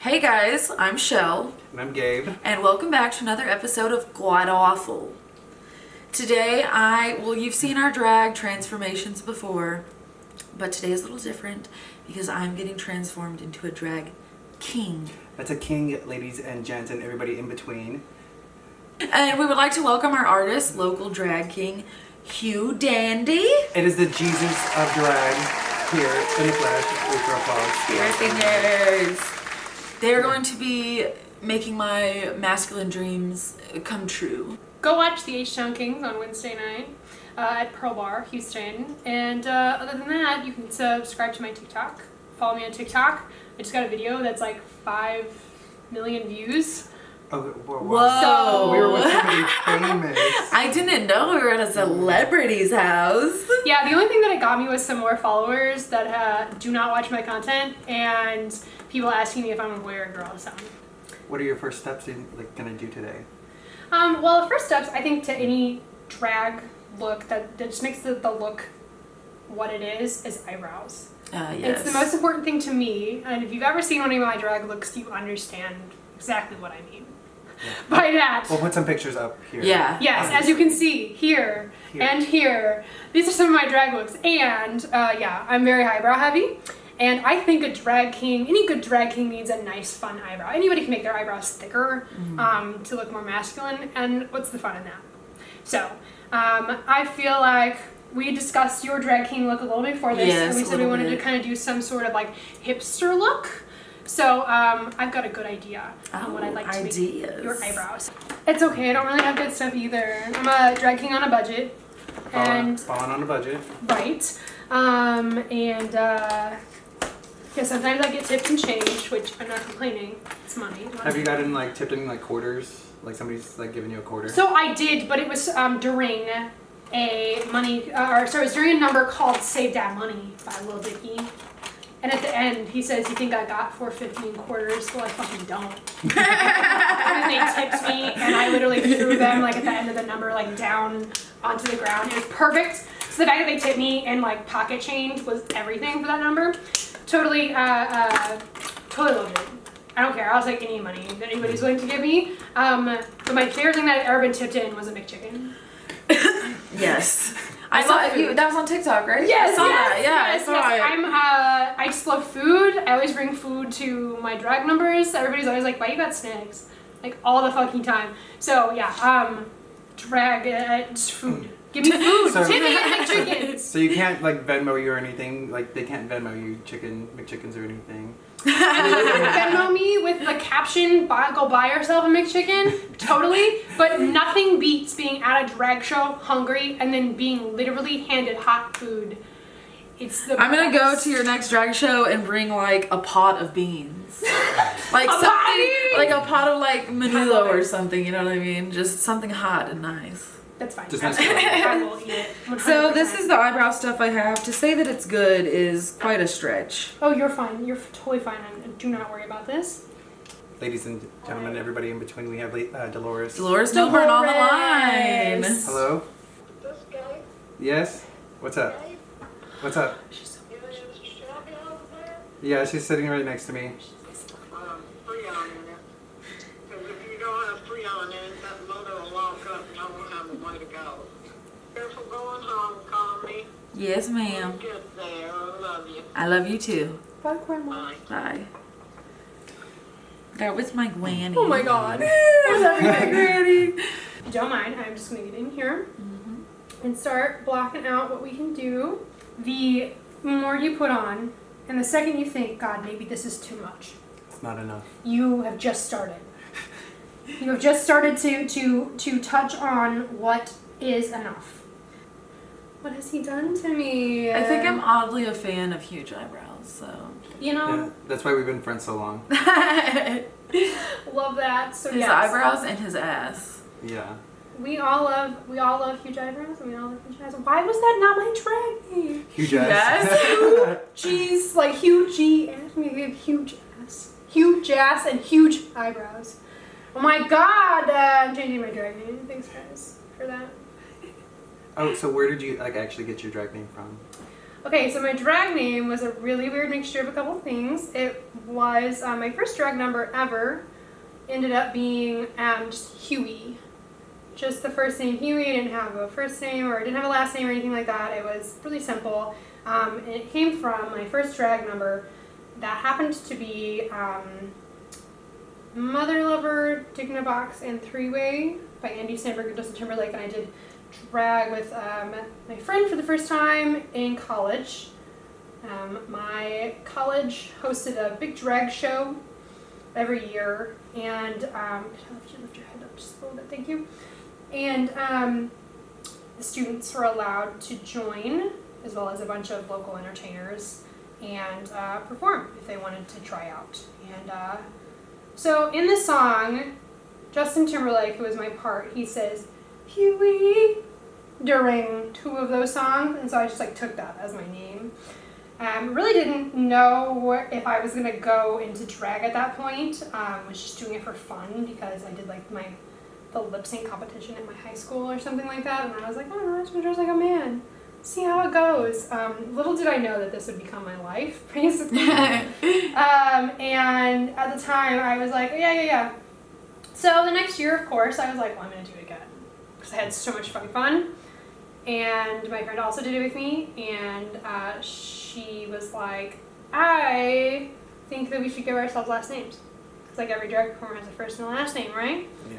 Hey guys, I'm Shel. And I'm Gabe. And welcome back to another episode of GodAwful. Today you've seen our drag transformations before, but today is a little different because I'm getting transformed into a drag king. That's a king, ladies and gents, and everybody in between. And we would like to welcome our artist, local drag king, Hugh Dandy. It is the Jesus of drag here in the flesh. Wait for applause. Fingers. They're going to be making my masculine dreams come true. Go watch the H-Town Kings on Wednesday night at Pearl Bar, Houston. And other than that, you can subscribe to my TikTok. Follow me on TikTok. I just got a video that's like 5 million views. Oh, whoa. Whoa. We were with somebody famous. I didn't know we were at a celebrity's house. Yeah, the only thing that it got me was some more followers that do not watch my content and people asking me if I'm a boy or a girl. So. What are your first steps you're gonna do today? Well, the first steps, I think, to any drag look that just makes the look what it is eyebrows. Yes. It's the most important thing to me, and if you've ever seen one of my drag looks, you understand exactly what I mean by that. We'll put some pictures up here. Yeah. Yes, as you can see, here and here. These are some of my drag looks, and I'm very eyebrow heavy. And I think any good drag king needs a nice, fun eyebrow. Anybody can make their eyebrows thicker to look more masculine, and what's the fun in that? So, I feel like we discussed your drag king look a little before this, yes, and we said we wanted to kind of do some sort of like hipster look. So, I've got a good idea on what I'd like to make your eyebrows. It's okay, I don't really have good stuff either. I'm a drag king on a budget. Falling on a budget. Right. Yeah, sometimes I get tipped and change, which I'm not complaining. It's money. Have you gotten tipped in quarters? Like somebody's giving you a quarter? So I did, but it was during it was during a number called Save That Money by Lil Dicky. And at the end, he says, "You think I got $4.50 in quarters?" Well, I fucking don't. And they tipped me, and I literally threw them at the end of the number down onto the ground. It was perfect. So the fact that they tipped me and pocket change was everything for that number. Totally loved it. I don't care. I'll take any money that anybody's willing to give me. But my favorite thing that I've ever been tipped in was a McChicken. Yes. I saw you. That was on TikTok, right? Yes, I saw that. Yeah, yes, I saw it. I just love food. I always bring food to my drag numbers. Everybody's always like, "Why you got snacks?" All the fucking time. So yeah, drag just food. Give me food. So, Tip me and McChickens. So you can't Venmo you or anything. They can't Venmo you McChickens or anything. Venmo me with the caption, "Go buy yourself a McChicken." Totally. But nothing beats being at a drag show hungry and then being literally handed hot food. It's the I'm gonna best. go to your next drag show and bring a pot of beans. A pot of menudo or something, you know what I mean? Just something hot and nice. That's fine. Just nice. I will eat it. 100%. So this is the eyebrow stuff I have. To say that it's good is quite a stretch. Oh, you're fine. You're totally fine. Do not worry about this. Ladies and gentlemen, everybody in between, we have Dolores. Dolores Dilburn on the line. Hello? This guy, Yes? What's up? What's up? is Shelby over there? Yeah, she's sitting right next to me. Freon in it. Because if you don't have Freon in it, that motor will lock up and you won't have a way to go. Careful going home, call me. Yes, ma'am. Get there, I love you. I love you too. Bye, Grandma. Bye. Bye. That was my granny. Oh my God. There's everything, granny. Don't mind. I'm just going to get in here and start blocking out what we can do. The more you put on, and the second you think, "God, maybe this is too much," It's not enough. you have just started. You have just started to touch on what is enough. What has he done to me? I think I'm oddly a fan of huge eyebrows, so. Yeah, that's why we've been friends so long. Love that. So His yes, eyebrows and his ass. Yeah. We all love huge eyebrows, and we all love huge eyes. Why was that not my drag name? Huge Huge ass. G's huge G and we have huge ass and huge eyebrows. Oh my God! I'm changing my drag name. Thanks, guys, for that. Oh, so where did you actually get your drag name from? Okay, so my drag name was a really weird mixture of a couple things. It was my first drag number ever. Ended up being just Huey. Just the first name Huey. I didn't have a first name or I didn't have a last name or anything like that. It was really simple. And it came from my first drag number that happened to be Mother Lover, Dick in a Box, and Three-Way by Andy Samberg and Justin Timberlake. And I did drag with my friend for the first time in college. My college hosted a big drag show every year, and lift your head up just a little bit, thank you. And the students were allowed to join, as well as a bunch of local entertainers, and perform if they wanted to try out. And so in the song, Justin Timberlake, who was my part, he says, Huey, during 2 of those songs, and so I just like took that as my name. Really didn't know if I was going to go into drag at that point. Was just doing it for fun because I did like the lip sync competition at my high school or something like that, and I was like, oh, I just want to dress like a man. See how it goes. Little did I know that this would become my life, basically. And at the time, I was like, yeah. So the next year, of course, I was like, well, I'm going to do it again because I had so much fucking fun. And my friend also did it with me, and she was like, I think that we should give ourselves last names. It's like every drag performer has a first and a last name, right? Yeah.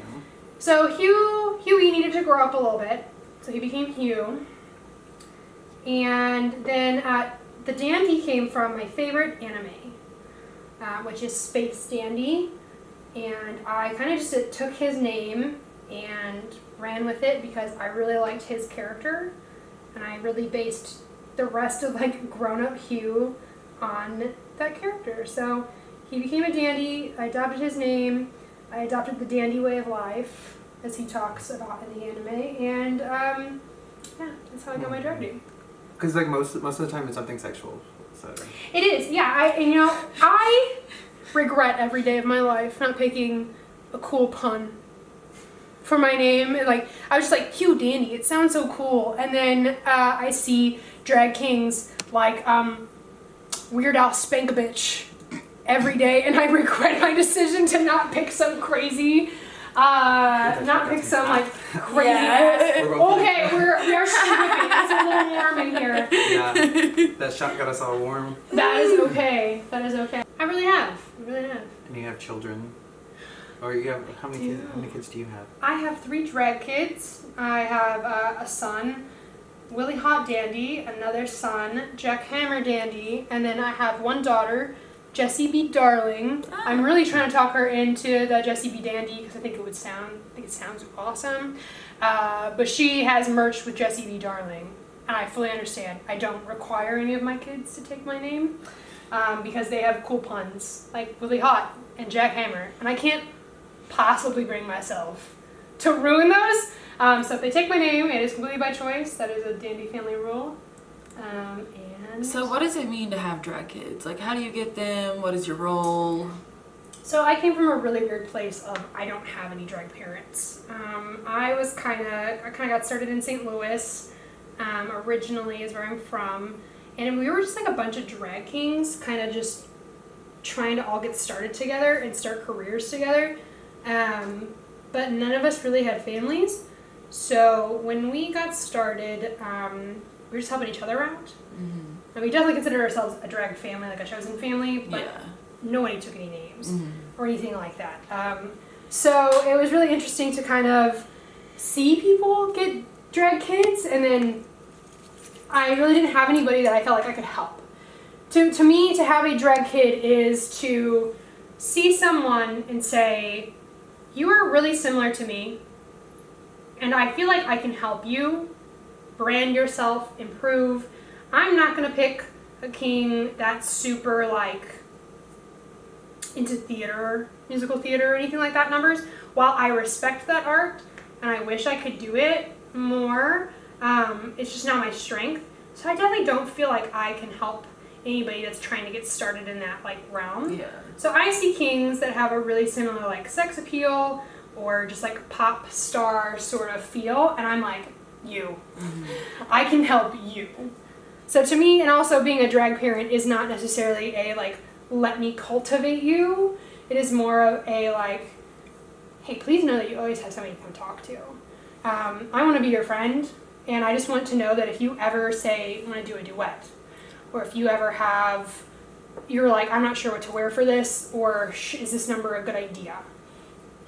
So Huey needed to grow up a little bit, so he became Hugh. And then the Dandy came from my favorite anime, which is Space Dandy. And I kind of just took his name and ran with it because I really liked his character, and I really based the rest of like grown-up Hugh on that character. So he became a dandy. I adopted his name. I adopted the dandy way of life, as he talks about in the anime, and yeah, that's how I got my drag name. Because like most of the time it's something sexual. So. It is, yeah. I regret every day of my life not picking a cool pun for my name. Like, I was just like, Hugh Dandy, it sounds so cool. And then I see drag kings like Weird Al Spank-A-Bitch every day, and I regret my decision to not pick some crazy, not pick some like crazy ass. Okay, we are stripping. It's a little warm in here. Yeah, that shot got us all warm. That is okay. I really have. And you have children. Or you have, how many kids do you have? I have 3 drag kids. I have a son, Willie Hot Dandy, another son, Jack Hammer Dandy, and then I have 1 daughter, Jessie B. Darling. Oh. I'm really trying to talk her into the Jessie B. Dandy because I think it sounds awesome. But she has merged with Jessie B. Darling, and I fully understand. I don't require any of my kids to take my name because they have cool puns like Willie Hot and Jack Hammer, and I can't possibly bring myself to ruin those. So if they take my name, it is completely by choice. That is a Dandy family rule. And so what does it mean to have drag kids? Like, how do you get them? What is your role? So I came from a really weird place of I don't have any drag parents. I kind of got started in St. Louis. Originally is where I'm from, and we were just like a bunch of drag kings, kind of just trying to all get started together and start careers together. But none of us really had families. So when we got started, we were just helping each other out. Mm-hmm. And we definitely considered ourselves a drag family, like a chosen family, but nobody took any names or anything like that. So it was really interesting to kind of see people get drag kids, and then I really didn't have anybody that I felt like I could help. To me, to have a drag kid is to see someone and say, you are really similar to me, and I feel like I can help you brand yourself, improve. I'm not going to pick a king that's super like into theater, musical theater, or anything like that numbers. While I respect that art and I wish I could do it more, it's just not my strength. So I definitely don't feel like I can help anybody that's trying to get started in that like realm. Yeah. So I see kings that have a really similar like sex appeal or just like pop star sort of feel, and I'm like, you. Mm-hmm. I can help you. So to me, and also being a drag parent is not necessarily a like, let me cultivate you. It is more of a like, hey, please know that you always have somebody to come talk to. I want to be your friend, and I just want to know that if you ever say, I want to do a duet, or if you ever have, you're like, I'm not sure what to wear for this, or is this number a good idea?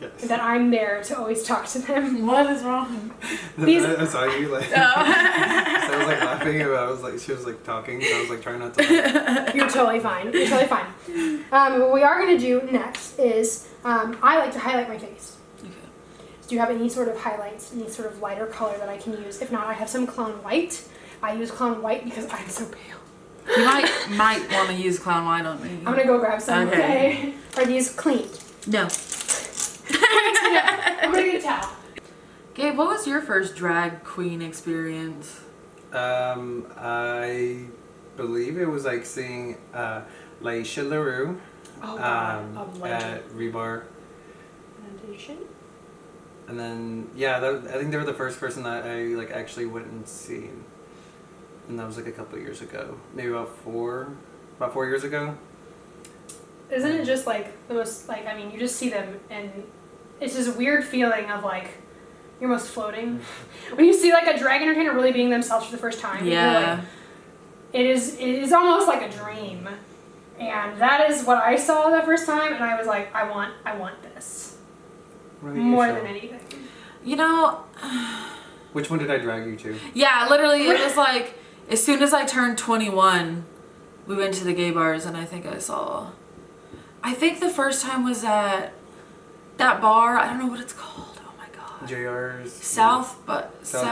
Yes. That I'm there to always talk to them. What is wrong? I saw you like. So I was like laughing, and I was like, she was like talking, so I was like trying not to laugh. You're totally fine. You're totally fine. What we are going to do next is I like to highlight my face. Okay. Do you have any sort of highlights, any sort of lighter color that I can use? If not, I have some Clown White. I use Clown White because I'm so pale. You might want to use Clown White on me. I'm going to go grab some, okay? Are these clean? No. I'm going to get a towel. Gabe, what was your first drag queen experience? I believe it was like seeing Laisha LaRue Oh, God. A legend. at Rebar. Presentation? And then, yeah, I think they were the first person that I like actually went and seen. And that was like a couple of years ago. Maybe about 4 years ago. Isn't it just like the most, like, I mean, you just see them and it's this weird feeling of like, you're almost floating. When you see like a drag entertainer really being themselves for the first time, Yeah. you're like, it is almost like a dream. And that is what I saw the first time, and I was like, I want this. Right, More Shel. than anything. You know, Which one did I drag you to? yeah, literally, it was like, as soon as I turned 21, we went to the gay bars, and I think the first time was at that bar, I don't know what it's called. JR's. South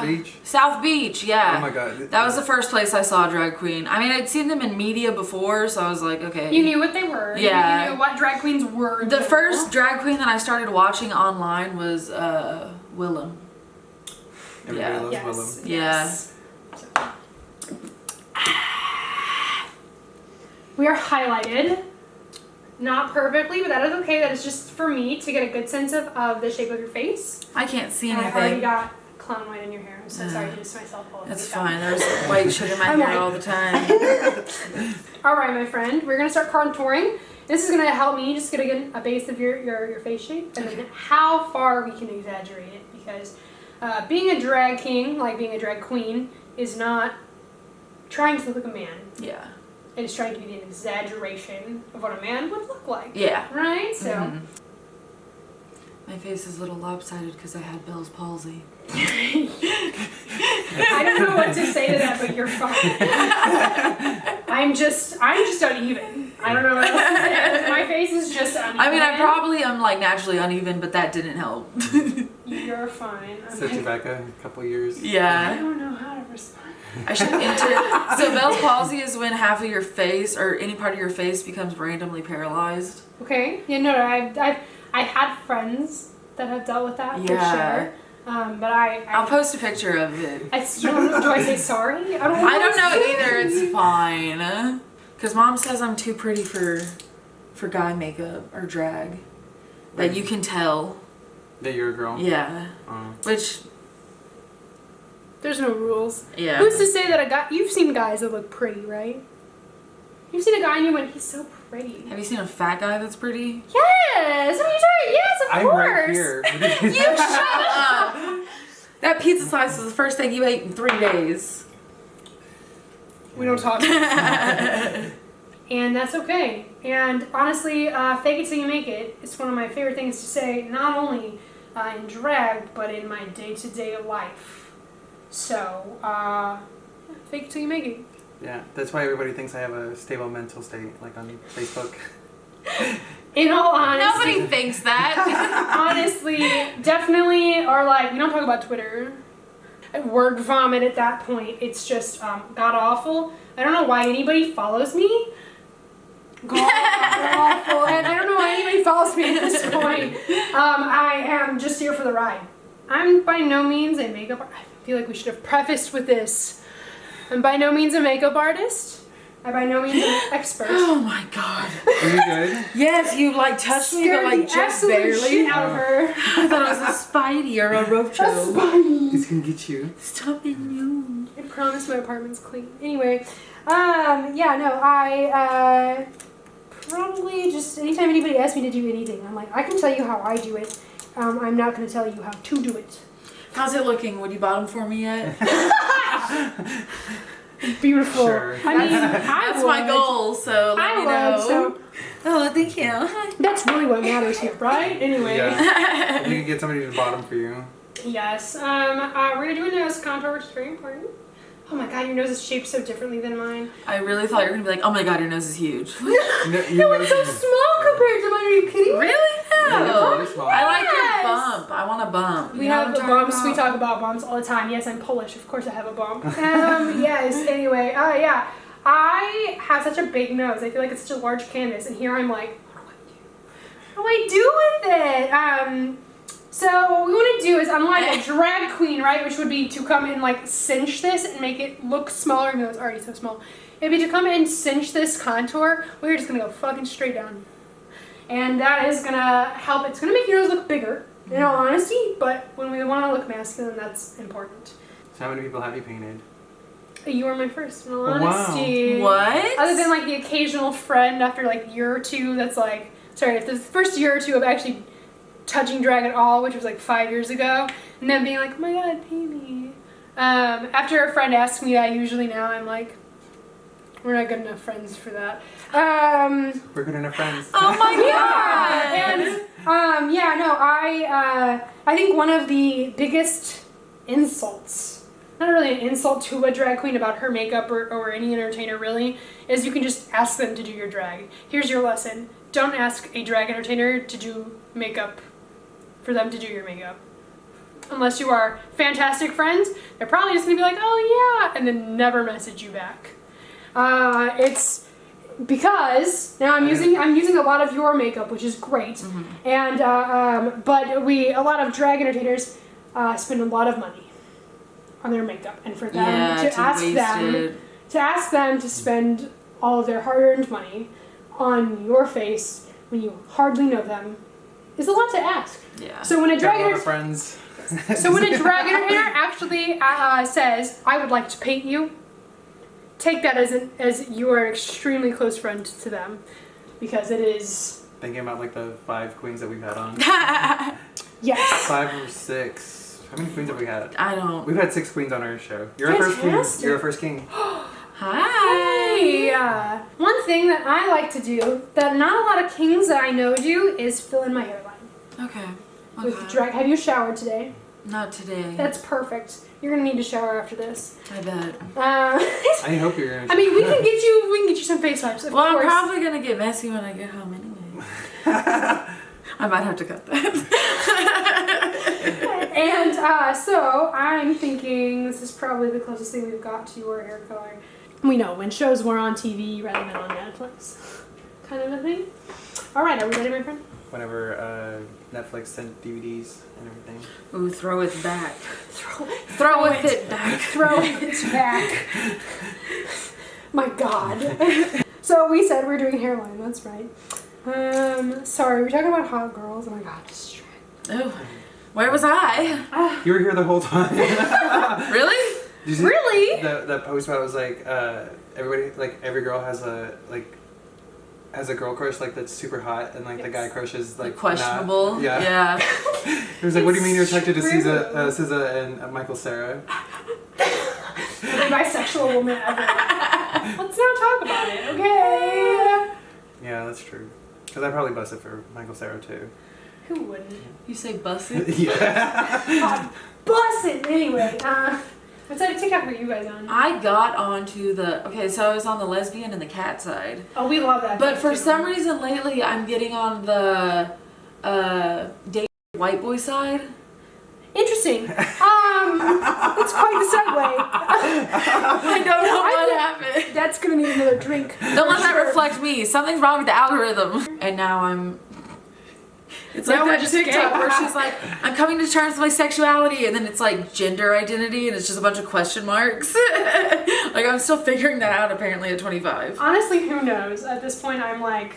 Beach? South Beach, yeah. Oh my God. That was the first place I saw a drag queen. I mean, I'd seen them in media before, so I was like, okay. You knew what they were. Yeah. You knew what drag queens were. The first drag queen that I started watching online was Willem. Everybody loves Yeah. Willem. Yes. We are highlighted. Not perfectly, but that is okay. That is just for me to get a good sense of the shape of your face. I can't see And anything. I already got Clown White in your hair. I'm so sorry to do this to myself all over. That's fine. There's white shit in my I'm hair white. all the time. All right, my friend. We're going to start contouring. This is going to help me just get a base of your face shape and then how far we can exaggerate it. Because being a drag king, like being a drag queen, is not trying to look a man. Yeah. It is trying to be an exaggeration of what a man would look like. Yeah. Right? So, My face is a little lopsided because I had Bell's palsy. I don't know what to say to that, but you're fine. I'm just uneven. I don't know what else to say. My face is just uneven. I mean, I probably am like naturally uneven, but that didn't help. You're fine. Set you back a couple years. I Yeah. don't know how to respond. I should enter. So Bell's palsy is when half of your face or any part of your face becomes randomly paralyzed. Okay. Yeah, no, I had friends that have dealt with that Yeah. for sure. But I'll post a picture of it. I don't know. Do I say sorry? I don't know. I don't know either. It's fine. Cause Mom says I'm too pretty for guy makeup or drag. That you can tell. That you're a girl? Yeah. Which. There's no rules. Yeah. Who's to say that a guy? You've seen guys that look pretty, right? You've seen a guy and you went, he's so pretty. Have you seen a fat guy that's pretty? Yes. What are you talking? Yes, of I'm course. right here. You shut up! That pizza slice was the first thing you ate in 3 days. We don't talk about that. And that's okay. And honestly, fake it till you make it. It's one of my favorite things to say, not only in drag, but in my day-to-day life. So, fake it till you make it. Yeah, that's why everybody thinks I have a stable mental state, like on Facebook. In all honesty. Nobody thinks that. Honestly, definitely, or like, we don't talk about Twitter. Word vomit at that point. It's just GodAwful. I don't know why anybody follows me. GodAwful. And I don't know why anybody follows me at this point. I am just here for the ride. I'm by no means a makeup artist. I feel like we should have prefaced with this. I'm by no means a makeup artist. I'm by no means an expert. Oh my god. Are you good? Yes, you like touched me, but Scared like the just absolute barely. shit out of her. I thought it was a Spidey or a Rocho. Spidey. He's gonna get you. Stop it, you. I promise my apartment's clean. Anyway, yeah, no, I probably just anytime anybody asks me to do anything, I'm like, I can tell you how I do it. I'm not going to tell you how to do it. How's it looking? Would you bottom for me yet? Beautiful. Sure. I mean, That's my goal, so let me know. So Oh, thank you. that's really what matters here, right? Anyway. Yeah. If you can get somebody to bottom for you. Yes. We're gonna do a nose contour, which is very important. Oh my god, your nose is shaped so differently than mine. I really thought you were gonna be like, oh my god, your nose is huge. No, No, it's so small compared to mine. Are you kidding me? Really? No. Yeah, really small. I like Yes. your bump. I want a bump. We You know have what the I'm talking bumps. We about? talk about bumps all the time. Yes, I'm Polish. Of course I have a bump. Yes, anyway. Yeah. I have such a big nose. I feel like it's such a large canvas. And here I'm like, what do I do with it? So what we want to do is, unlike a drag queen, right, which would be to come and like cinch this and make it look smaller, even though it's already so small. It'd be to come and cinch this contour. We're just going to go fucking straight down. And that is going to help. It's going to make your nose look bigger, in all honesty, but when we want to look masculine, that's important. So how many people have you painted? You were my first, in all Oh, wow. honesty. What? Other than like the occasional friend after like a year or two that's like, sorry, if the first year or two of actually touching drag at all, which was like 5 years ago, and then being like, oh my god, paint me. After a friend asks me that, usually now I'm like, we're not good enough friends for that. We're good enough friends. Oh my god! And yeah, no, I think one of the biggest insults, not really an insult to a drag queen about her makeup or any entertainer really, is you can just ask them to do your drag. Here's your lesson. Don't ask a drag entertainer to do makeup for them to do your makeup. Unless you are fantastic friends, they're probably just gonna be like, oh yeah, and then never message you back. It's because now I'm using a lot of your makeup, which is great, and but a lot of drag entertainers spend a lot of money on their makeup, and for them to ask them to spend all of their hard-earned money on your face when you hardly know them is a lot to ask. Yeah. So when a drag Got a lot of entertainer, friends. so when a drag entertainer actually says, "I would like to paint you," take that as you are an extremely close friend to them, because it is. Thinking about like the 5 queens that we've had on. Yes. 5 or 6. How many queens have we had? I don't. We've had 6 queens on our show. You're our first queen. Fantastic. You're our first king. Hi. One thing that I like to do that not a lot of kings that I know do is fill in my hairline Okay. with drag. Have you showered today? Not today. That's perfect. You're gonna need to shower after this. I bet. I hope you're gonna. I mean, we can get you some face wipes. Of Well, course. I'm probably gonna get messy when I get home anyway. I might have to cut that. And so I'm thinking this is probably the closest thing we've got to your hair color. We know when shows were on TV rather than on Netflix, kind of a thing. All right, are we ready, my friend? Whenever Netflix sent DVDs and everything. Ooh, throw it back. Throw it back. Throw it back. My God. So we said we're doing hairline. That's right. Sorry, we're talking about hot girls. Oh my God, distract. Oh, where was I? You were here the whole time. Really? Did you see Really? that post about it was like everybody, like every girl has a girl crush like that's super hot, and like the guy crush is like Questionable. not. Yeah. Yeah. It was like, what do you mean you're attracted to True. SZA and Michael Cera? Every bisexual woman ever. Let's not talk about it, okay? Yeah, that's true. Because I probably busted for Michael Cera too. Who wouldn't? You say busted? Yeah. Bust it! Anyway, what side of TikTok were you guys on? I got onto so I was on the lesbian and the cat side. Oh, we love that. But for too. some reason lately I'm getting on the date white boy side. Interesting. That's quite the segue. I don't know what happened. That's gonna need another drink. Don't let that reflect me. Something's wrong with the algorithm. And now it's like Now we're that just TikTok gay. where she's like, I'm coming to terms with my sexuality, and then it's like gender identity, and it's just a bunch of question marks. Like, I'm still figuring that out apparently at 25. Honestly, who knows? At this point, I'm like,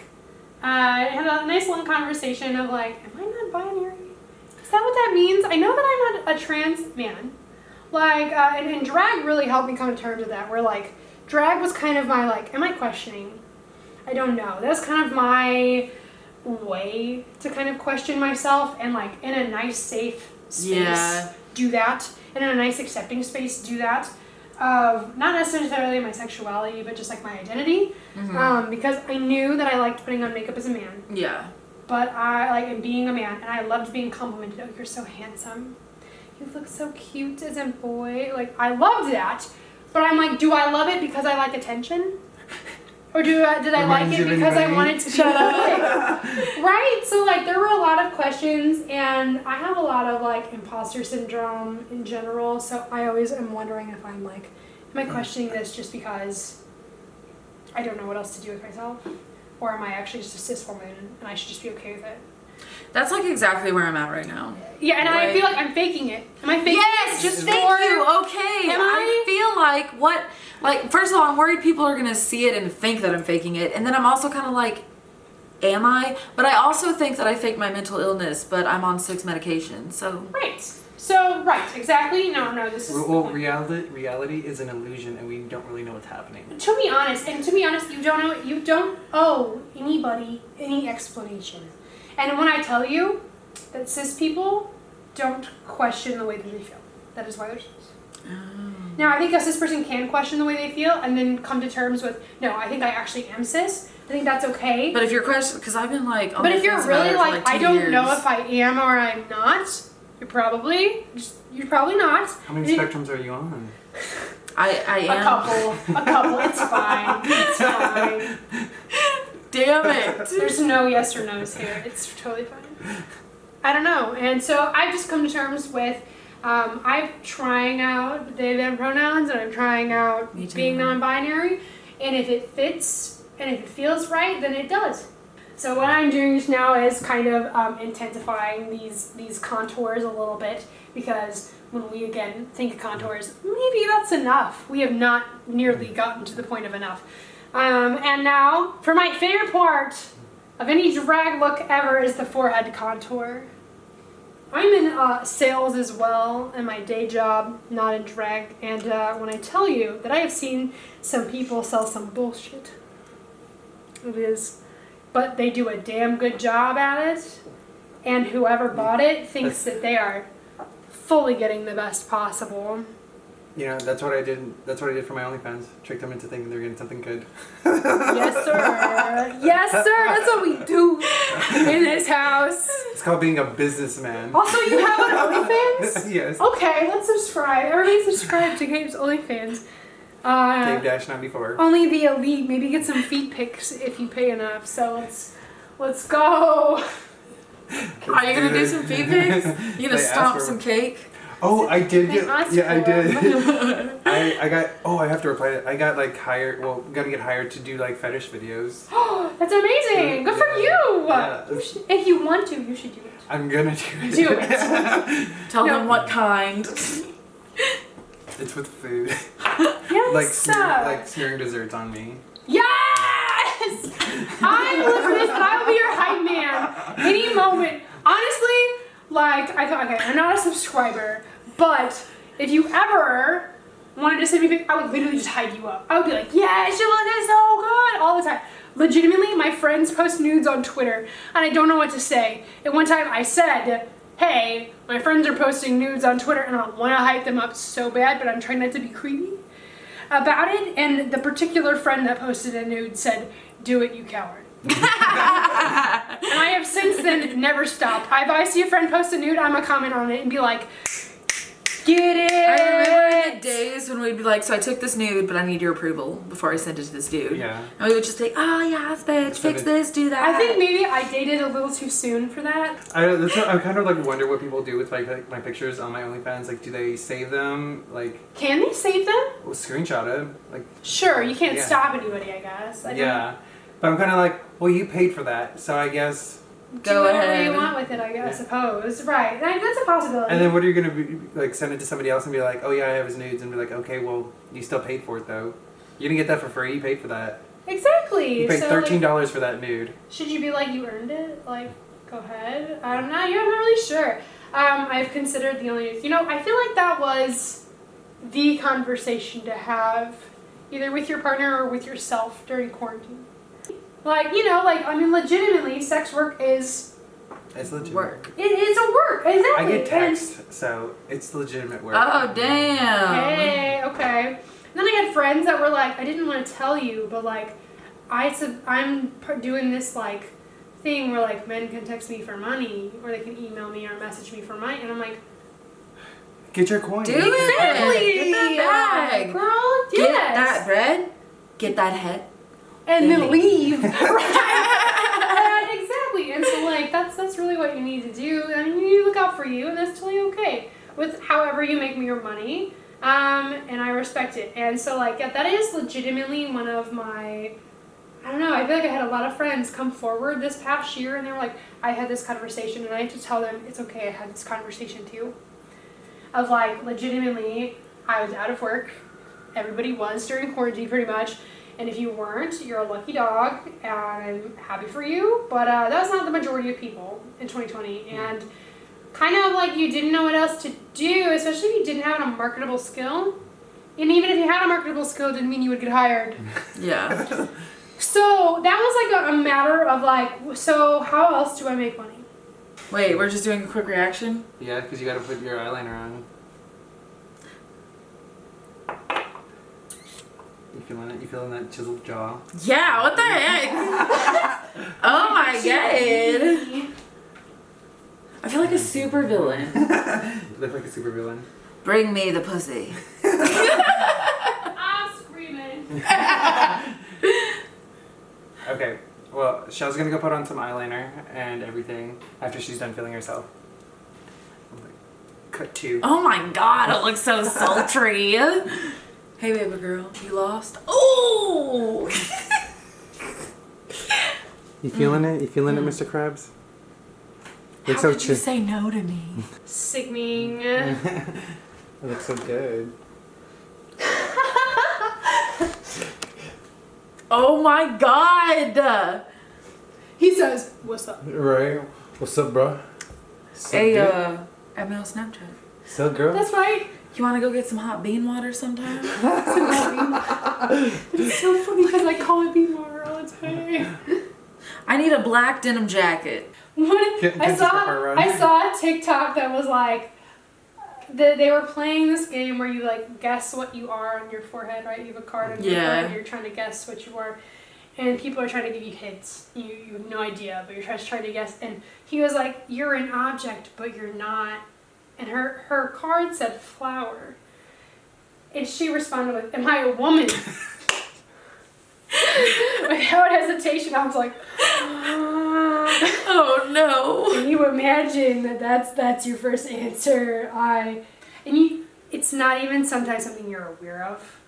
I had a nice long conversation of like, am I non-binary? Is that what that means? I know that I'm not a trans man. Like, and drag really helped me come to terms with that, where like, drag was kind of my like, am I questioning? I don't know. That's kind of my way to kind of question myself and like in a nice, safe space do that. And in a nice, accepting space do that. Of not necessarily my sexuality, but just like my identity. Because I knew that I liked putting on makeup as a man. Yeah. But I like and being a man, and I loved being complimented. Oh, you're so handsome. You look so cute as a boy. Like, I loved that. But I'm like, do I love it because I like attention? Or did I like it because I wanted to be a boy? Right? So, like, there were a lot of questions, and I have a lot of, like, imposter syndrome in general. So I always am wondering if I'm, like, am I questioning this just because I don't know what else to do with myself? Or am I actually just a cis woman, and I should just be okay with it? That's like exactly where I'm at right now. Yeah, and I feel like I'm faking it. Am I faking yes, it? Just thank for, you. Okay. I feel like first of all, I'm worried people are gonna see it and think that I'm faking it, and then I'm also kind of like, am I? But I also think that I fake my mental illness, but I'm on 6 medications, so. Right. So right, exactly. No, this is. Well, reality is an illusion, and we don't really know what's happening. To be honest, you don't owe anybody any explanation. And when I tell you that cis people don't question the way that they feel, that is why they're cis. Now, I think a cis person can question the way they feel and then come to terms with, no, I think I actually am cis. I think that's okay. But if you're questioning, because I've been like, but if you're really like, I don't 2 know years. if I am or I'm not, you're probably not. How many spectrums are you on? I am. A couple. It's fine. It's fine. Damn it. There's no yes or no's here. It's totally fine. I don't know. And so I've just come to terms with, I'm trying out they, them pronouns, and I'm trying out being non-binary. And if it fits and if it feels right, then it does. So what I'm doing just now is kind of intensifying these contours a little bit, because when we again think contours, maybe that's enough. We have not nearly gotten to the point of enough. And now, for my favorite part of any drag look ever is the forehead contour. I'm in sales as well, in my day job, not in drag. And when I tell you that I have seen some people sell some bullshit, it is, but they do a damn good job at it. And whoever bought it thinks that they are fully getting the best possible. You know, that's what I did for my OnlyFans. Tricked them into thinking they're getting something good. Yes, sir. Yes, sir. That's what we do in this house. It's called being a businessman. Also, you have an OnlyFans? Yes. Okay, let's subscribe. Everybody subscribe to Gabe's OnlyFans. Gabe-94. Only the elite. Maybe get some feet pics if you pay enough. So let's go. Are you gonna do some feet pics? You gonna stomp some cake? Oh, I did get. Yeah, I did. I got. Oh, I have to reply to. I got like hired. Well, gonna get hired to do like fetish videos. Oh, that's amazing. Good for you. Yeah. If you want to, you should do it. I'm gonna do it. Do it. Tell them what kind. It's with food. Yes. like smearing desserts on me. Yes! I live for this, and I will be your hype man any moment. Honestly, like, I thought, okay, I'm not a subscriber, but if you ever wanted to send me a pic, I would literally just hype you up. I would be like, yes, you look so good, all the time. Legitimately, my friends post nudes on Twitter, and I don't know what to say. And one time I said, hey, my friends are posting nudes on Twitter, and I want to hype them up so bad, but I'm trying not to be creepy about it. And the particular friend that posted a nude said, do it, you coward. And I have since then never stopped. If I see a friend post a nude, I'm gonna comment on it and be like, get it. I remember the days when we'd be like, so I took this nude, but I need your approval before I send it to this dude. Yeah. And we would just say, oh yes, bitch, fix this, do that. I think maybe I dated a little too soon for that. I kind of like wonder what people do with like my pictures on my OnlyFans. Like, do they save them? Like, Can they save them? well, screenshot it. Like, Sure, you can't Yeah. stop anybody, I guess. I don't- yeah. But I'm kind of like, well, you paid for that, so I guess Go whatever ahead. you want with it, I suppose. Right. That's a possibility. And then what are you gonna be like? Send it to somebody else and be like, oh yeah, I have his nudes, and be like, okay, well, you still paid for it though. You didn't get that for free. You paid for that. Exactly. You paid So, $13 for that nude. should you be like, you earned it? Like, go ahead. I don't know. Yeah, I'm not really sure. I've considered the only, I feel like that was the conversation to have either with your partner or with yourself during quarantine. Like, legitimately, sex work is It's legitimate. Work. it's a work. Exactly. I get text, so it's legitimate work. Oh, damn. Hey, okay. And then I had friends that were like, I didn't want to tell you, but like, I'm doing this like thing where like men can text me for money, or they can email me or message me for money, and I'm like, Get your coin. Do it. exactly, Get that bag. girl, Get yes. that bread. Get that head. and then Then leave. Right, exactly. And so like that's really what you need to do. I mean, you need to look out for you, and that's totally okay with however you make me your money. And I respect it. And so like that is legitimately one of my, I don't know, I feel like I had a lot of friends come forward this past year, and they were like, I had this conversation, and I had to tell them it's okay, I had this conversation too. Of like, legitimately, I was out of work. Everybody was during quarantine pretty much. And if you weren't, you're a lucky dog, and I'm happy for you. But that's not the majority of people in 2020. And kind of like you didn't know what else to do, especially if you didn't have a marketable skill. And even if you had a marketable skill, it didn't mean you would get hired. Yeah. So that was like a matter of like, so how else do I make money? Wait, we're just doing a quick reaction? Yeah, because you gotta put your eyeliner on. You feeling it? You feeling that chiseled jaw? Yeah, what the heck? Oh my god. I feel like a super villain. You look like a super villain. Bring me the pussy. I'm screaming. Okay, well, Shel's gonna go put on some eyeliner and everything after she's done feeling herself. Cut two. Oh my god, it looks so sultry. Hey, baby girl, you lost? Oh! You feeling it? You feeling it, Mr. Krabs? How could you say no to me? Sickening. It looks so good. Oh my god! He says, what's up? Right. What's up, bro? Hey, add me on Snapchat. So, girl? That's right. You want to go get some hot bean water sometime? It's so funny because I call it bean water all the time. I need a black denim jacket. I saw a TikTok that was like, they were playing this game where you like guess what you are on your forehead, right? You have a card on your forehead and you're trying to guess what you are. And people are trying to give you hints. You have no idea, but you're just trying to guess. And he was like, you're an object, but you're not. And her card said flower. And she responded with, am I a woman? Without hesitation, I was like, Oh no. Can you imagine that's your first answer? It's not even sometimes something you're aware of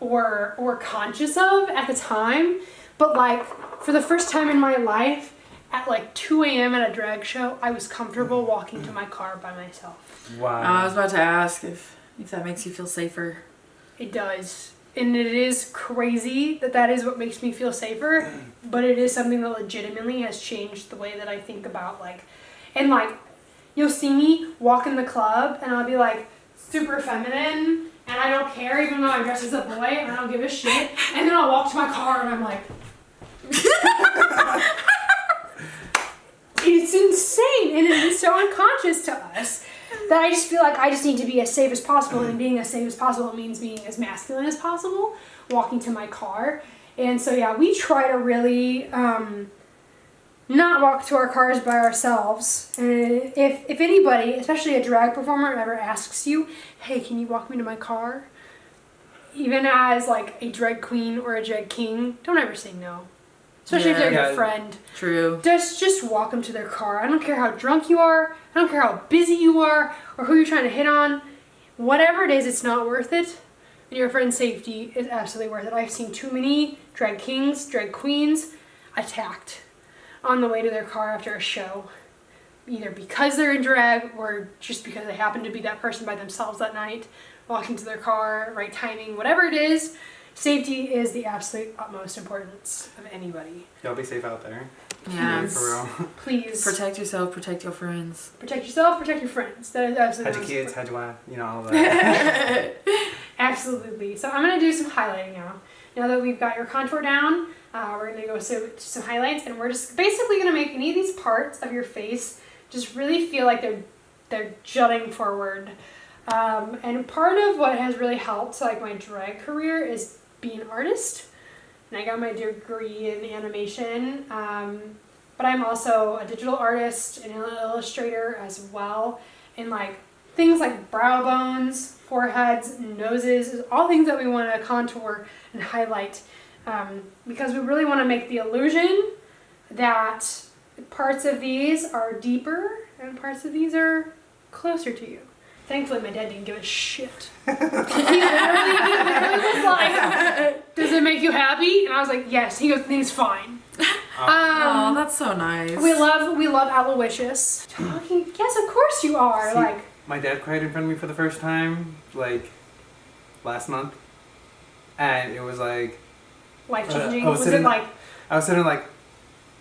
or conscious of at the time, but like for the first time in my life, at like 2 a.m. at a drag show, I was comfortable walking to my car by myself. Wow. I was about to ask if that makes you feel safer. It does. And it is crazy that is what makes me feel safer, but it is something that legitimately has changed the way that I think about and you'll see me walk in the club and I'll be like super feminine and I don't care even though I'm dressed as a boy and I don't give a shit, and then I'll walk to my car and I'm like, it's insane, and it is so unconscious to us that I just feel like I just need to be as safe as possible, and being as safe as possible means being as masculine as possible, walking to my car. And so yeah, we try to really not walk to our cars by ourselves. And if anybody, especially a drag performer, ever asks you, hey, can you walk me to my car? Even as like a drag queen or a drag king, don't ever say no. Especially if they're your friend. True. Just walk them to their car. I don't care how drunk you are. I don't care how busy you are or who you're trying to hit on. Whatever it is, it's not worth it. And your friend's safety is absolutely worth it. I've seen too many drag kings, drag queens attacked on the way to their car after a show, either because they're in drag or just because they happen to be that person by themselves that night, walking to their car, right timing, whatever it is. Safety is the absolute utmost importance of anybody. Y'all be safe out there. Yeah. For real. Please. Protect yourself, protect your friends. Protect yourself, protect your friends. That is absolutely How'd your most kids, how'd your wife, you know, all of that. Absolutely. So I'm going to do some highlighting now. Now that we've got your contour down, we're going to go to some highlights, and we're just basically going to make any of these parts of your face just really feel like they're jutting forward. And part of what has really helped like my drag career is being an artist. And I got my degree in animation, but I'm also a digital artist and an illustrator as well. And like things like brow bones, foreheads, noses, all things that we want to contour and highlight, because we really want to make the illusion that parts of these are deeper and parts of these are closer to you. Thankfully, my dad didn't give a shit. He literally was like, "Does it make you happy?" And I was like, "Yes." He goes, "It's fine." Oh, that's so nice. We love Aloysius. Talking, yes, of course you are. See, like, my dad cried in front of me for the first time, like, last month. And it was like... life changing. I Was it sitting- like? I was sitting like...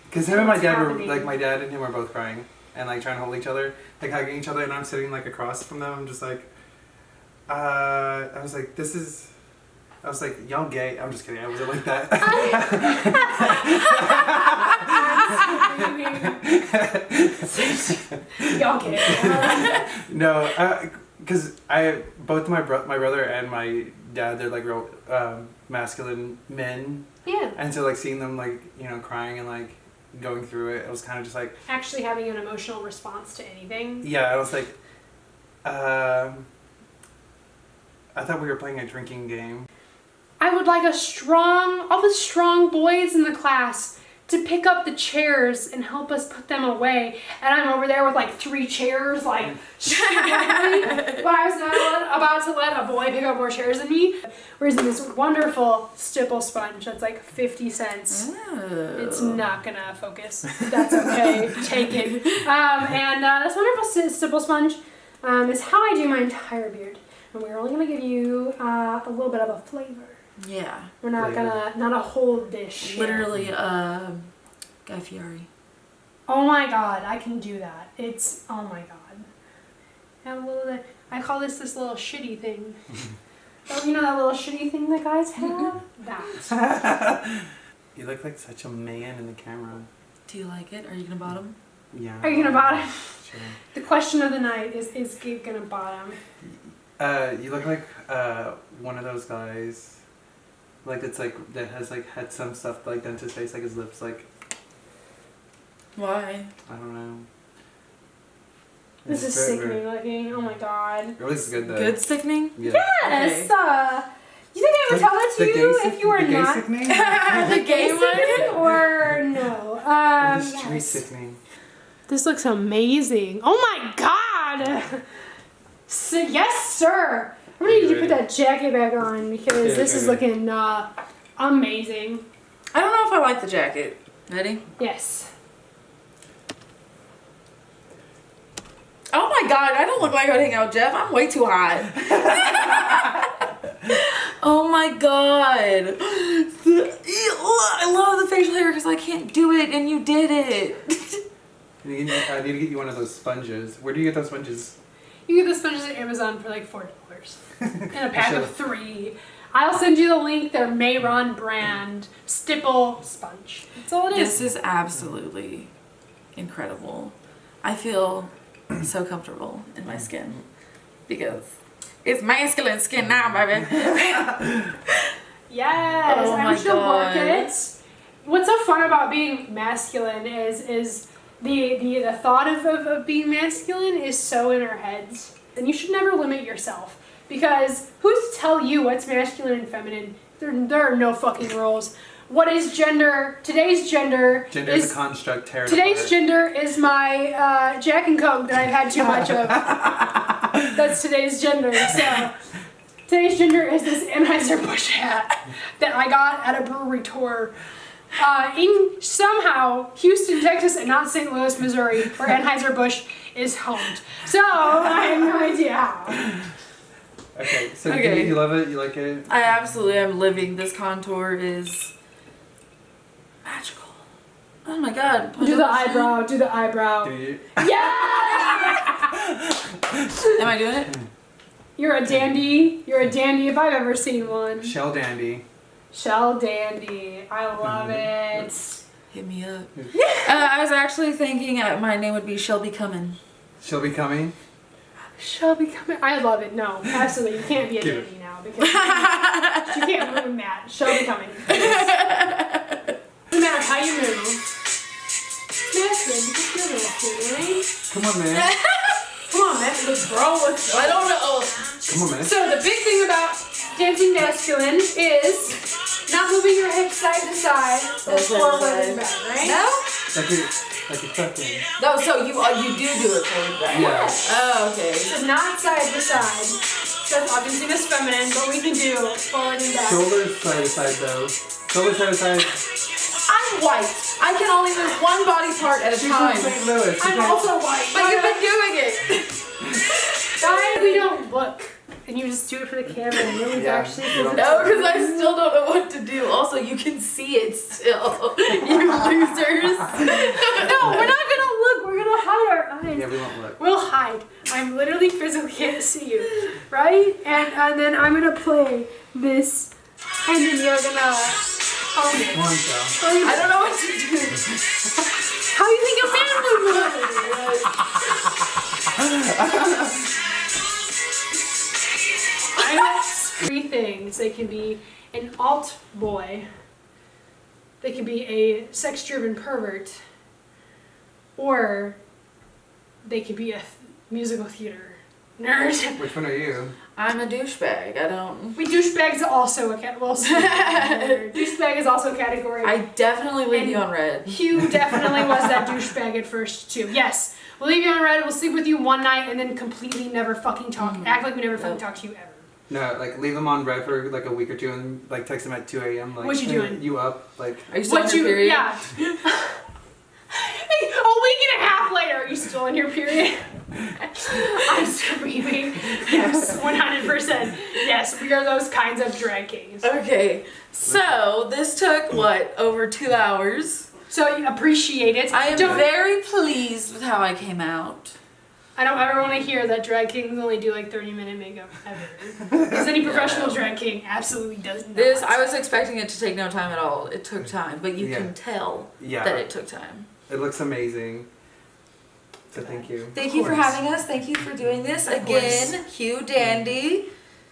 Because him and my What's dad were, happening? like, my dad and him were both crying. And, like, trying to hold each other. Like, hugging each other. And I'm sitting, like, across from them. I'm just like... I was like, this is... I was like, y'all gay. I'm just kidding. I wasn't like that. Y'all get it. No, because both my brother and my dad, they're like real masculine men, Yeah. and so like seeing them like crying and like going through it, it was kind of just like Actually having an emotional response to anything. yeah, I was like, I thought we were playing a drinking game. I would like all the strong boys in the class to pick up the chairs and help us put them away. And I'm over there with like 3 chairs, like struggling. While I was not about to let a boy pick up more chairs than me. We're using this wonderful stipple sponge that's like 50 cents. Oh. It's not gonna focus. That's okay. Take it. And this wonderful stipple sponge is how I do my entire beard. And we're only gonna give you a little bit of a flavor. Yeah. We're not not a whole dish. here. Literally, Guy Fieri. Oh my god, I can do that. It's, oh my god. Have a little bit, I call this little shitty thing. Oh, you know that little shitty thing that guys have? That. You look like such a man in the camera. Do you like it? Are you gonna bottom? Yeah. Are you gonna bottom? Sure. The question of the night is Gabe gonna bottom? You look like one of those guys. Like it's like that has like had some stuff like done to his face, like his lips, like Why? I don't know. This It's is very, sickening looking. Oh my god. It looks good though. Good sickening? Yeah. Yes! You think I would tell it to you if you were the gay not? sickening? The gay one? Or no? The street Yes. sickening. This looks amazing. Oh my god! Yes, sir! I'm gonna need you to put that jacket back on because this is looking amazing. I don't know if I like the jacket. Ready? Yes. Oh my god, I don't look like I would hang out with Jeff. I'm way too hot. Oh my god. I love the facial hair because I can't do it and you did it. I need to get you one of those sponges. Where do you get those sponges? You get the sponges at Amazon for like $4 in a pack of 3. I'll send you the link. They're Mayron brand stipple sponge. That's all it is. This is absolutely incredible. I feel so comfortable in my skin because it's masculine skin now, baby. Yes, Oh I my want you to work God. it. What's so fun about being masculine is the thought of being masculine is so in our heads. And you should never limit yourself. Because who's to tell you what's masculine and feminine? There are no fucking rules. What is gender? Today's gender Gender is is a construct. Tear it today's apart. gender is my Jack and Coke that I've had too much of. That's today's gender. So today's gender is this Anheuser-Busch hat that I got at a brewery tour in somehow Houston, Texas, and not St. Louis, Missouri, where Anheuser-Busch is homed. So I have no idea how. Okay, so Okay. you love it? You like it? I absolutely am living. This contour is magical. Oh my god. Do the eyebrow. Do the eyebrow. Do you? Yeah! Am I doing it? You're a dandy. You're a dandy if I've ever seen one. Shel Dandy. Shel Dandy. I love it. Hit me up. I was actually thinking my name would be Shelby Cumming. She'll be coming. Shelby coming. I love it. No, absolutely. You can't be a Give it. dandy now because you can't ruin that. Shelby coming. No matter how you move. Masculine, you can feel that, right? Come on, man. Come on, man. Let's bro. Let's go. I don't know. Come on, man. So the big thing about dancing masculine is not moving your hips side to side or That's forward right. and back, right? No? Like you're fucking. No, so you do it forward back. Yeah. Oh, okay. This is not side to side. That's often seen as feminine, but we can do forward and back. Shoulders side to side though. Shoulders side to side. I'm white. I can only move one body part at a She's from time. St. Louis. She I'm can't- also white. But you've been doing it. Guys, we don't look. And you just do it for the camera and no one's Yeah, actually you don't- No, because I still don't know what to do. Also, you can see it still. You losers. No, we're not gonna look. We're gonna hide our eyes. Yeah, we won't look. We'll hide. I'm literally physically can't see you, right? And then I'm gonna play this, and then you're gonna. Come on, Shel. I don't know what to do. How do you think a man would move? I have 3 things. They can be an alt boy. They can be a sex-driven pervert, or they could be a musical theater nerd. Which one are you? I'm a douchebag. I don't. We douchebag is also a cat. Well, douchebag is also a category. I definitely leave And you on red. Hugh definitely was that douchebag at first too. Yes, we'll leave you on red. We'll sleep with you one night and then completely never fucking talk. Act like we never fucking talk to you ever. No, like leave them on red for like a week or two and like text them at 2 a.m. Like, What you doing? You up? Like, Are you still What on your you? period? Yeah. Hey, a week and a half later, are you still on your period? I'm screaming. Yes, 100%. Yes, we are those kinds of drag kings. Okay, so this took what, over 2 hours? So you appreciate it. I am Don't- very pleased with how I came out. I don't ever want to hear that drag kings only do like 30-minute makeup ever. Because any professional drag king absolutely does not. This, I was expecting it to take no time at all. It took time, but you Yeah. can tell Yeah. that it took time. it looks amazing. So thank you. Thank you for course. having us. Thank you for doing this Of course. again. Hugh Dandy.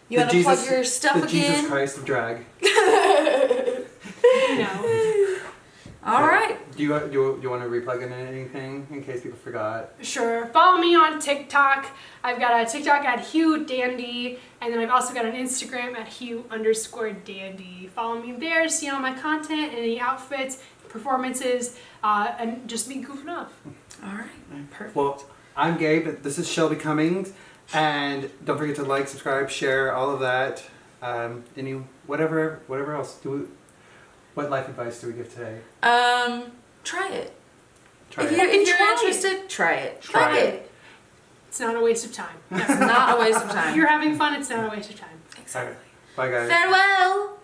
You The want to plug Jesus- your stuff the Jesus again? Christ of drag. You know. All right. Do you want to replug in anything in case people forgot? Sure. Follow me on TikTok. I've got a TikTok at Hugh Dandy, and then I've also got an Instagram at Hugh_Dandy. Follow me there to see all my content, any outfits, performances, and just me goofing off. All right. Perfect. Well, I'm Gabe. This is Shelby Cummings, and don't forget to like, subscribe, share, all of that. Whatever else what life advice do we give today? Try it. Try If it. you're Try it. interested, try it. Try it. It's not a waste of time. It's not a waste of If time. you're having fun, it's not a waste of time. All right. Bye, guys. Farewell.